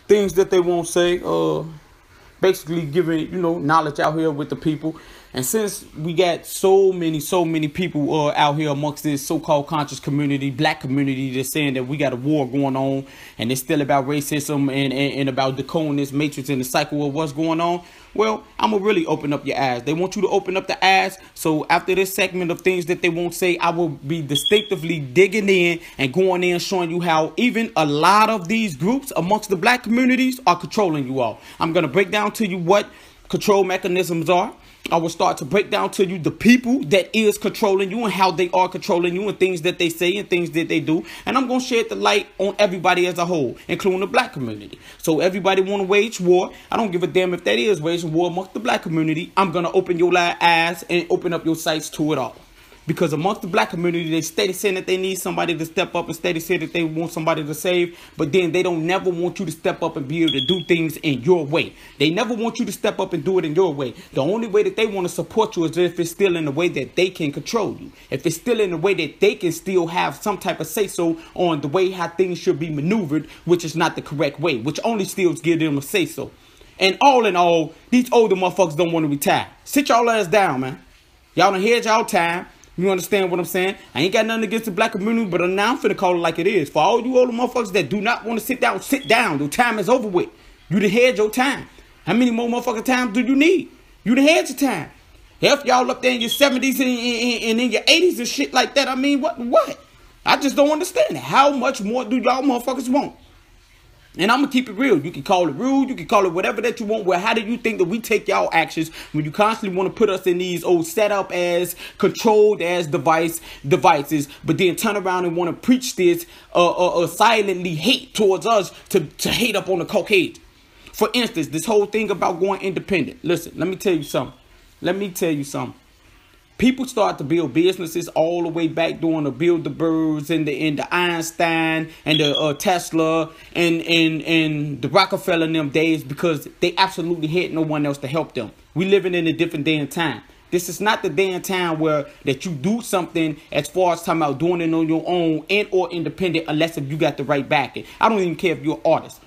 things that they won't say. Basically giving, knowledge out here with the people. And since we got so many people out here amongst this so-called conscious community, black community, that's saying that we got a war going on and it's still about racism and about decoding this matrix and the cycle of what's going on, well, I'm going to really open up your eyes. They want you to open up the eyes. So after this segment of things that they won't say, I will be distinctively digging in and going in, showing you how even a lot of these groups amongst the black communities are controlling you all. I'm going to break down to you what control mechanisms are. I will start to break down to you the people that is controlling you and how they are controlling you and things that they say and things that they do. And I'm going to shed the light on everybody as a whole, including the black community. So everybody want to wage war. I don't give a damn if that is waging war amongst the black community. I'm going to open your eyes and open up your sights to it all. Because amongst the black community, they steady saying that they need somebody to step up and steady say that they want somebody to save. But then they don't never want you to step up and be able to do things in your way. They never want you to step up and do it in your way. The only way that they want to support you is if it's still in the way that they can control you. If it's still in the way that they can still have some type of say-so on the way how things should be maneuvered, which is not the correct way, which only still gives them a say-so. And all in all, these older motherfuckers don't want to retire. Sit y'all ass down, man. Y'all done had y'all time. You understand what I'm saying? I ain't got nothing against the black community, but now I'm finna call it like it is. For all you older motherfuckers that do not want to sit down, sit down. Your time is over with. You done had your time. How many more motherfucking times do you need? You done had your time. If y'all up there in your 70s and in your 80s and shit like that, I mean, what? I just don't understand it. How much more do y'all motherfuckers want? And I'm going to keep it real. You can call it rude. You can call it whatever that you want. Well, how do you think that we take y'all actions when you constantly want to put us in these old set up as controlled as devices, but then turn around and want to preach this silently hate towards us to hate up on the Caucasians? For instance, this whole thing about going independent. Listen, let me tell you something. People start to build businesses all the way back during the Bilderbergs and the Einstein and the Tesla and the Rockefeller in them days because they absolutely had no one else to help them. We living in a different day and time. This is not the day and time where that you do something as far as talking about doing it on your own and or independent unless if you got the right backing. I don't even care if you're an artist.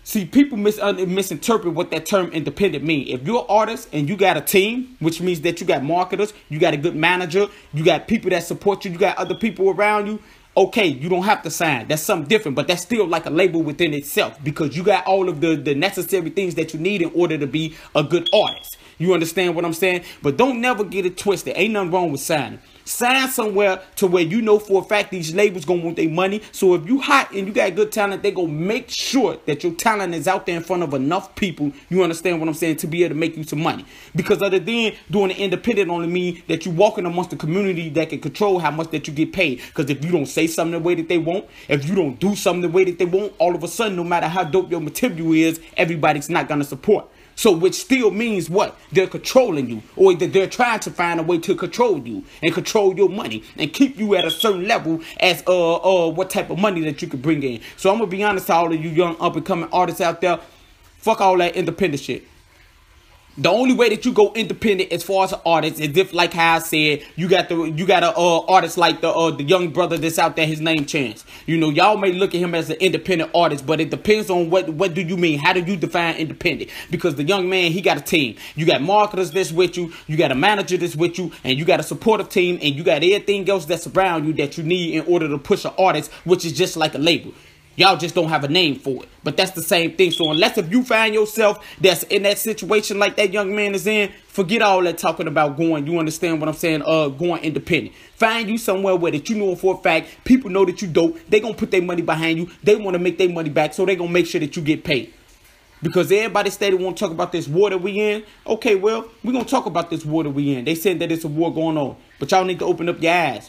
See, people misinterpret what that term independent means. If you're an artist and you got a team, which means that you got marketers, you got a good manager, you got people that support you, you got other people around you, okay, you don't have to sign. That's something different, but that's still like a label within itself because you got all of the necessary things that you need in order to be a good artist. You understand what I'm saying? But don't never get it twisted. Ain't nothing wrong with signing. Sign somewhere to where you know for a fact these labels gonna want their money. So if you hot and you got good talent, they gonna make sure that your talent is out there in front of enough people. You understand what I'm saying? To be able to make you some money. Because other than doing the independent only mean that you walking amongst the community that can control how much that you get paid. Because if you don't say something the way that they want, if you don't do something the way that they want, all of a sudden, no matter how dope your material is, everybody's not gonna support. So which still means what? They're controlling you, or that they're trying to find a way to control you and control your money and keep you at a certain level as what type of money that you could bring in. So I'm gonna be honest to all of you young up and coming artists out there, fuck all that independent shit. The only way that you go independent as far as an artist is if, like how I said, you got a artist like the young brother that's out there, his name Chance. You know, y'all may look at him as an independent artist, but it depends on what do you mean? How do you define independent? Because the young man, he got a team. You got marketers that's with you, you got a manager that's with you, and you got a supportive team, and you got everything else that's around you that you need in order to push an artist, which is just like a label. Y'all just don't have a name for it. But that's the same thing. So unless if you find yourself that's in that situation like that young man is in, forget all that talking about going, you understand what I'm saying, going independent. Find you somewhere where that you know for a fact, people know that you dope. They gonna put their money behind you. They want to make their money back, so they gonna make sure that you get paid. Because everybody steady want to talk about this war that we in. Okay, well, we're gonna talk about this war that we in. They said that it's a war going on. But y'all need to open up your eyes.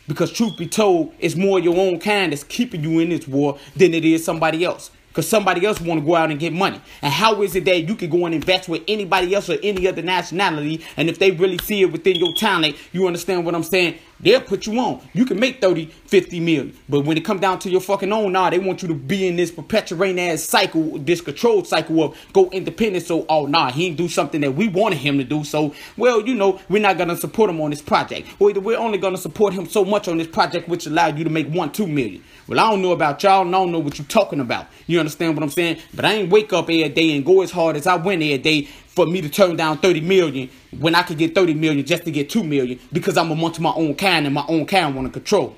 Because truth be told, it's more your own kind that's keeping you in this war than it is somebody else. Because somebody else want to go out and get money. And how is it that you can go and invest with anybody else or any other nationality, and if they really see it within your talent, you understand what I'm saying, They'll put you on. You can make 30, 50 million. But when it comes down to your fucking own, they want you to be in this perpetuating ass cycle, this controlled cycle of go independent. So, he didn't do something that we wanted him to do. So, well, we're not going to support him on this project. Or we're only going to support him so much on this project, which allowed you to make 1, 2 million. Well, I don't know about y'all, and I don't know what you're talking about. You understand what I'm saying? But I ain't wake up every day and go as hard as I went every day for me to turn down 30 million when I could get 30 million just to get 2 million because I'm amongst my own kind and my own kind want to control.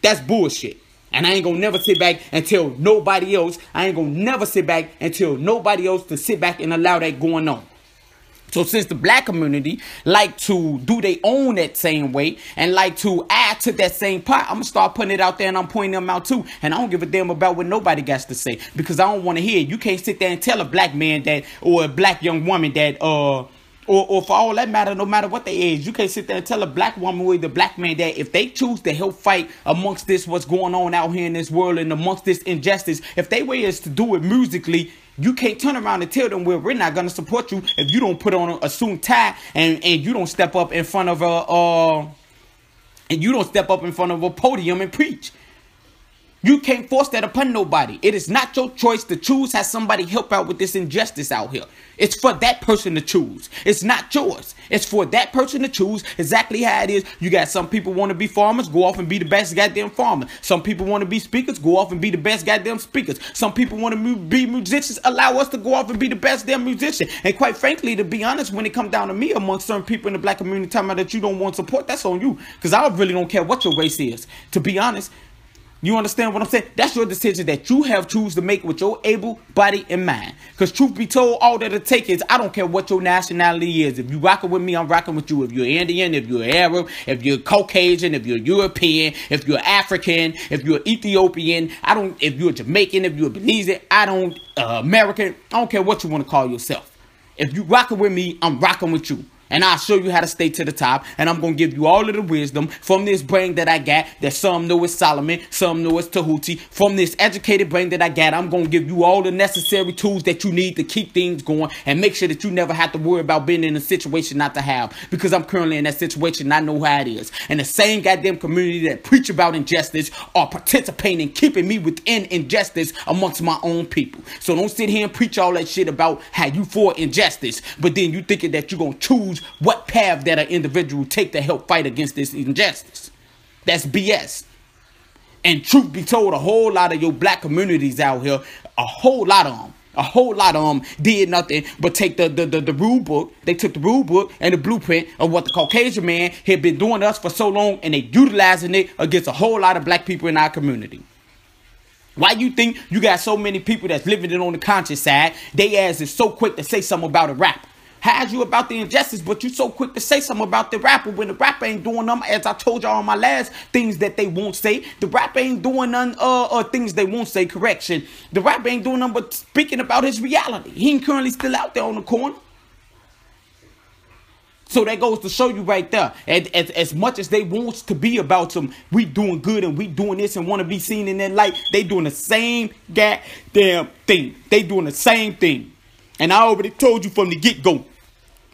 That's bullshit. And I ain't gonna never sit back and tell nobody else. I ain't gonna never sit back and tell nobody else to sit back and allow that going on. So since the black community like to do their own that same way and like to add to that same pot, I'm going to start putting it out there and I'm pointing them out too. And I don't give a damn about what nobody got to say because I don't want to hear it. You can't sit there and tell a black man that or a black young woman that or for all that matter, no matter what their age, you can't sit there and tell a black woman or the black man that if they choose to help fight amongst this, what's going on out here in this world and amongst this injustice, if they way is to do it musically, you can't turn around and tell them, well, we're not going to support you if you don't put on a suit and tie and you don't step up in front of a podium and preach. You can't force that upon nobody. It is not your choice to choose how somebody help out with this injustice out here. It's for that person to choose. It's not yours. It's for that person to choose exactly how it is. You got some people want to be farmers, go off and be the best goddamn farmer. Some people want to be speakers, go off and be the best goddamn speakers. Some people want to be musicians, allow us to go off and be the best damn musician. And quite frankly, to be honest, when it comes down to me amongst certain people in the black community talking about that you don't want support, that's on you. Because I really don't care what your race is, to be honest. You understand what I'm saying? That's your decision that you have choose to make with your able body and mind. Because truth be told, all that it take is, I don't care what your nationality is. If you rocking with me, I'm rocking with you. If you're Indian, if you're Arab, if you're Caucasian, if you're European, if you're African, if you're Ethiopian, if you're Jamaican, if you're Belizean, American, I don't care what you want to call yourself. If you rocking with me, I'm rocking with you. And I'll show you how to stay to the top. And I'm going to give you all of the wisdom from this brain that I got. That some know is Solomon. Some know it's Tahuti. From this educated brain that I got, I'm going to give you all the necessary tools that you need to keep things going. And make sure that you never have to worry about being in a situation not to have. Because I'm currently in that situation and I know how it is. And the same goddamn community that preach about injustice are participating in keeping me within injustice amongst my own people. So don't sit here and preach all that shit about how you for injustice. But then you thinking that you're going to choose what path that an individual take to help fight against this injustice. That's BS. And truth be told, a whole lot of your black communities out here, a whole lot of them did nothing but take the rule book. They took the rule book and the blueprint of what the Caucasian man had been doing to us for so long, and they utilizing it against a whole lot of black people in our community. Why you think you got so many people that's living it on the conscious side? They ass is so quick to say something about a rapper. How's you about the injustice, but you so quick to say something about the rapper when the rapper ain't doing them, as I told y'all on my last things that they won't say. The rapper ain't doing none things they won't say, correction. The rapper ain't doing nothing but speaking about his reality. He ain't currently still out there on the corner. So that goes to show you right there, as much as they want to be about some, we doing good and we doing this and want to be seen in that light, they doing the same goddamn thing. They doing the same thing. And I already told you from the get-go,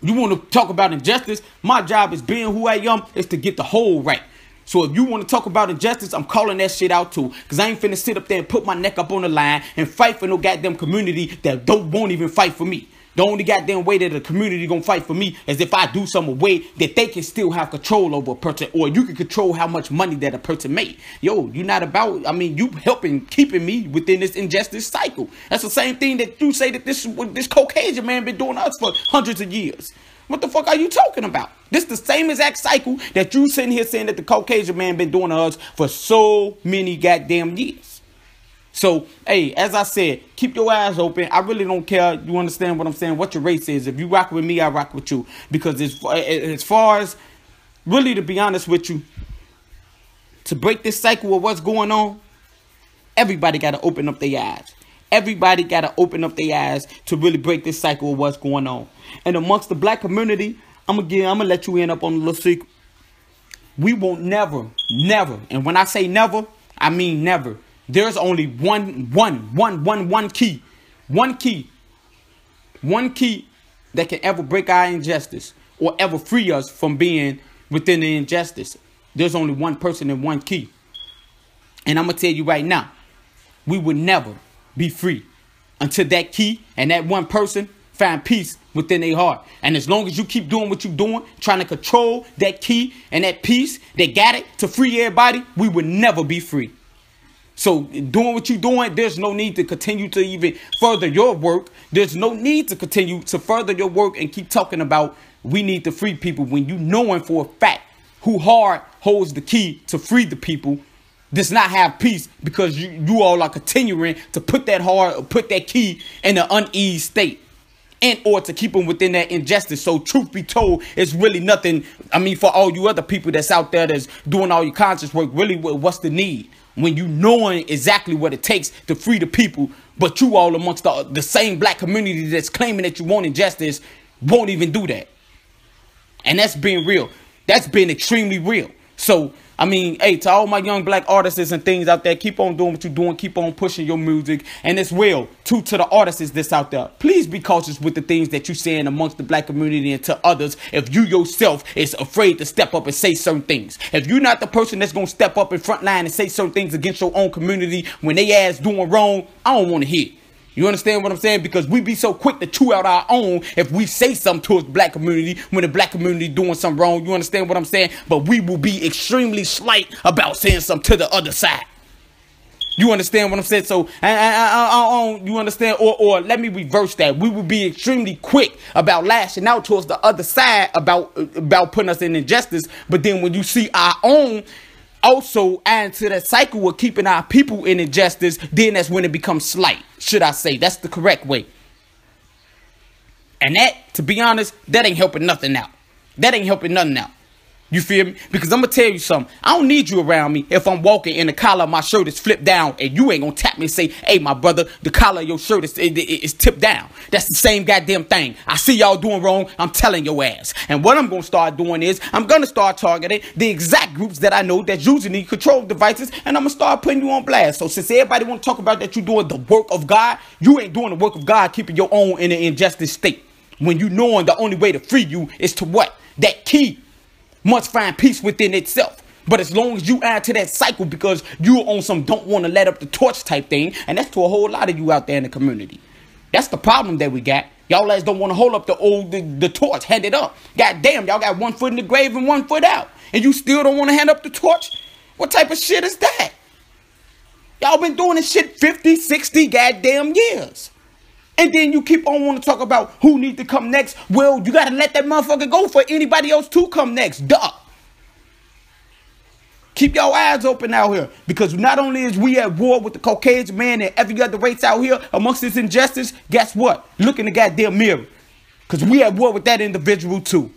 you want to talk about injustice, my job is being who I am, is to get the whole right. So if you want to talk about injustice, I'm calling that shit out too. Because I ain't finna sit up there and put my neck up on the line and fight for no goddamn community that won't even fight for me. The only goddamn way that the community gonna fight for me is if I do some way that they can still have control over a person, or you can control how much money that a person made. Yo, you not about, you helping keeping me within this injustice cycle. That's the same thing that you say that this Caucasian man been doing to us for hundreds of years. What the fuck are you talking about? This the same exact cycle that you sitting here saying that the Caucasian man been doing to us for so many goddamn years. So, hey, as I said, keep your eyes open. I really don't care. You understand what I'm saying? What your race is. If you rock with me, I rock with you. Because as far as, really to be honest with you, to break this cycle of what's going on, everybody got to open up their eyes. Everybody got to open up their eyes to really break this cycle of what's going on. And amongst the black community, I'm gonna let you in up on a little secret. We won't never, and when I say never, I mean never. There's only one key that can ever break our injustice or ever free us from being within the injustice. There's only one person and one key. And I'm going to tell you right now, we will never be free until that key and that one person find peace within their heart. And as long as you keep doing what you're doing, trying to control that key and that peace that got it to free everybody, we will never be free. So doing what you're doing, there's no need to continue to even further your work. There's no need to continue to further your work and keep talking about we need to free people when you knowing for a fact who hard holds the key to free the people does not have peace, because you all are continuing to put that key in an uneased state in order to keep them within that injustice. So truth be told, it's really nothing. I mean, for all you other people that's out there that's doing all your conscious work, really what's the need when you knowing exactly what it takes to free the people, but you all amongst the same black community that's claiming that you want injustice won't even do that. And that's being real. That's been extremely real. So, I mean, hey, to all my young black artists and things out there, keep on doing what you're doing. Keep on pushing your music. And as well, to the artists that's out there, please be cautious with the things that you're saying amongst the black community and to others if you yourself is afraid to step up and say certain things. If you're not the person that's going to step up in front line and say certain things against your own community when they ass doing wrong, I don't want to hear it. You understand what I'm saying? Because we be so quick to chew out our own if we say something towards the black community when the black community doing something wrong. You understand what I'm saying? But we will be extremely slight about saying something to the other side. You understand what I'm saying? So, you understand? Or let me reverse that. We will be extremely quick about lashing out towards the other side about putting us in injustice. But then when you see our own also add to that cycle of keeping our people in injustice, then that's when it becomes slight, should I say. That's the correct way. And that, to be honest, that ain't helping nothing out. That ain't helping nothing out. You feel me? Because I'm going to tell you something. I don't need you around me if I'm walking and the collar of my shirt is flipped down and you ain't going to tap me and say, hey, my brother, the collar of your shirt is tipped down. That's the same goddamn thing. I see y'all doing wrong. I'm telling your ass. And what I'm going to start doing is I'm going to start targeting the exact groups that I know that usually control devices, and I'm going to start putting you on blast. So since everybody want to talk about that you doing the work of God, you ain't doing the work of God keeping your own in an injustice state. When you knowing the only way to free you is to what? That key must find peace within itself. But as long as you add to that cycle because you on some don't want to let up the torch type thing, and that's to a whole lot of you out there in the community. That's the problem that we got. Y'all guys don't want to hold up the torch, hand it up. God damn, y'all got 1 foot in the grave and 1 foot out. And you still don't want to hand up the torch? What type of shit is that? Y'all been doing this shit 50, 60 goddamn years. And then you keep on wanting to talk about who needs to come next. Well, you got to let that motherfucker go for anybody else to come next. Duh. Keep your eyes open out here. Because not only is we at war with the Caucasian man and every other race out here amongst this injustice, guess what? Look in the goddamn mirror. Because we at war with that individual too.